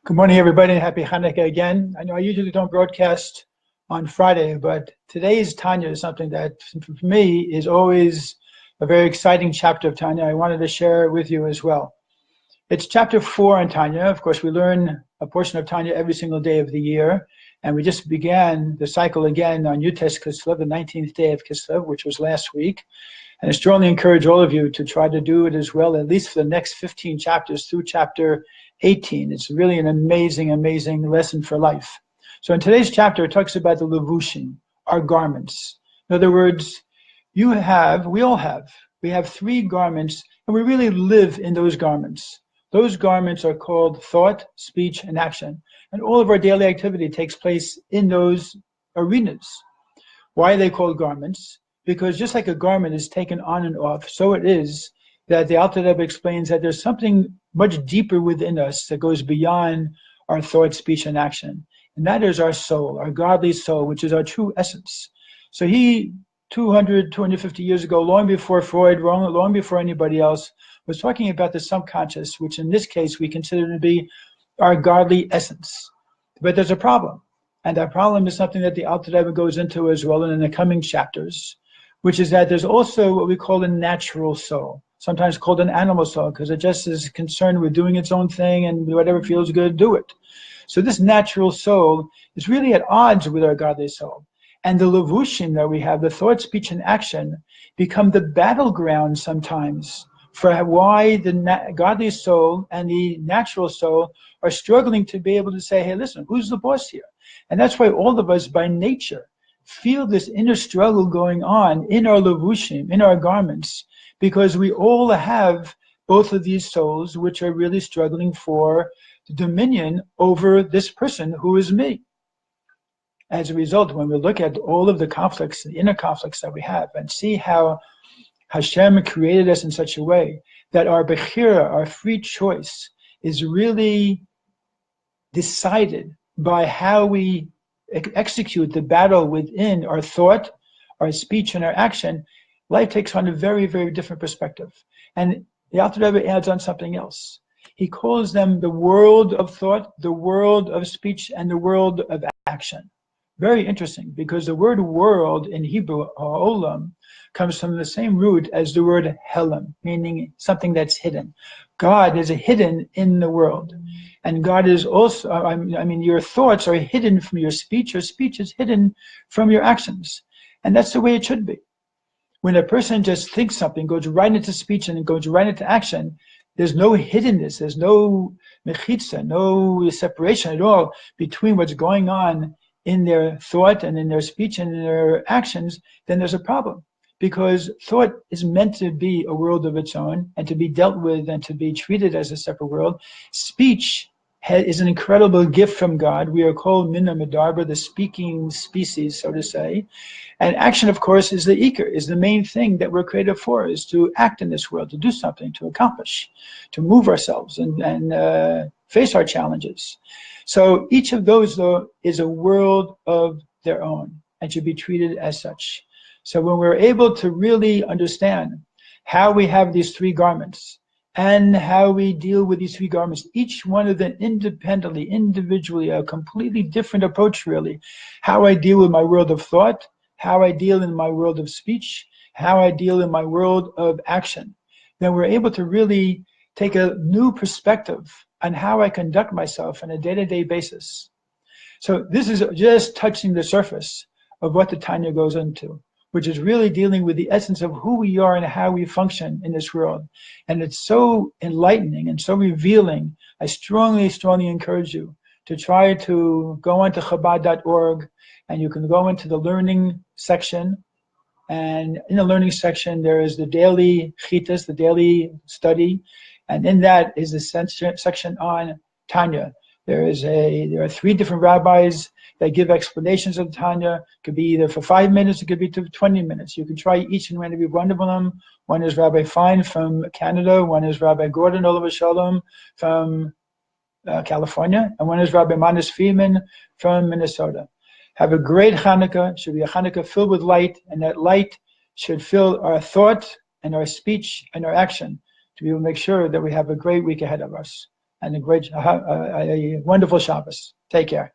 Good morning, everybody, and happy Hanukkah again. I know I usually don't broadcast on Friday, but today's Tanya is something that, for me, is always a very exciting chapter of Tanya. I wanted to share it with you as well. It's chapter 4 in Tanya. Of course, we learn a portion of Tanya every single day of the year, and we just began the cycle again on Yutes Kislev, the 19th day of Kislev, which was last week. And I strongly encourage all of you to try to do it as well, at least for the next 15 chapters through chapter 18. It's really an amazing, amazing lesson for life. So in today's chapter, it talks about the levushim, our garments. In other words, we all have 3 garments, and we really live in those garments. Those garments are called thought, speech, and action. And all of our daily activity takes place in those arenas. Why are they called garments? Because just like a garment is taken on and off, so it is that the Alter Rebbe explains that there's something much deeper within us that goes beyond our thought, speech, and action. And that is our soul, our godly soul, which is our true essence. So he, 250 years ago, long before Freud, long before anybody else, was talking about the subconscious, which in this case we consider to be our godly essence. But there's a problem. And that problem is something that the Alter Rebbe goes into as well in the coming chapters, which is that there's also what we call a natural soul, sometimes called an animal soul, because it just is concerned with doing its own thing and whatever feels good, do it. So this natural soul is really at odds with our godly soul. And the levushim that we have, the thought, speech, and action, become the battleground sometimes for why the godly soul and the natural soul are struggling to be able to say, hey, listen, who's the boss here? And that's why all of us by nature feel this inner struggle going on in our levushim, in our garments, because we all have both of these souls which are really struggling for the dominion over this person who is me. As a result, when we look at all of the conflicts, the inner conflicts that we have, and see how Hashem created us in such a way that our bechira, our free choice, is really decided by how we execute the battle within our thought, our speech, and our action, life takes on a very, very different perspective. And the Alter Rebbe adds on something else. He calls them the world of thought, the world of speech, and the world of action. Very interesting, because the word world in Hebrew, ha'olam, comes from the same root as the word helam, meaning something that's hidden. God is hidden in the world. And God is also, your thoughts are hidden from your speech is hidden from your actions. And that's the way it should be. When a person just thinks something, goes right into speech and goes right into action, there's no hiddenness, there's no mechitza, no separation at all between what's going on in their thought and in their speech and in their actions, then there's a problem. Because thought is meant to be a world of its own and to be dealt with and to be treated as a separate world. Speech is an incredible gift from God. We are called Mina Medarba, the speaking species, so to say. And action, of course, is the ikar, is the main thing that we're created for, is to act in this world, to do something, to accomplish, to move ourselves and face our challenges. So each of those, though, is a world of their own and should be treated as such. So when we're able to really understand how we have these 3 garments and how we deal with these 3 garments, each one of them independently, individually, a completely different approach really, how I deal with my world of thought, how I deal in my world of speech, how I deal in my world of action, then we're able to really take a new perspective on how I conduct myself on a day-to-day basis. So this is just touching the surface of what the Tanya goes into, which is really dealing with the essence of who we are and how we function in this world. And it's so enlightening and so revealing. I strongly, strongly encourage you to try to go onto Chabad.org, and you can go into the learning section. And in the learning section, there is the daily chitas, the daily study. And in that is the section on Tanya. There are 3 different rabbis that give explanations of Tanya. It could be either for 5 minutes, it could be 20 minutes. You can try each and every one of them. One is Rabbi Fine from Canada, one is Rabbi Gordon Olav Shalom from California, and one is Rabbi Manis Freeman from Minnesota. Have a great Hanukkah. It should be a Hanukkah filled with light, and that light should fill our thought and our speech and our action to be able to make sure that we have a great week ahead of us. and a wonderful Shabbos. Take care.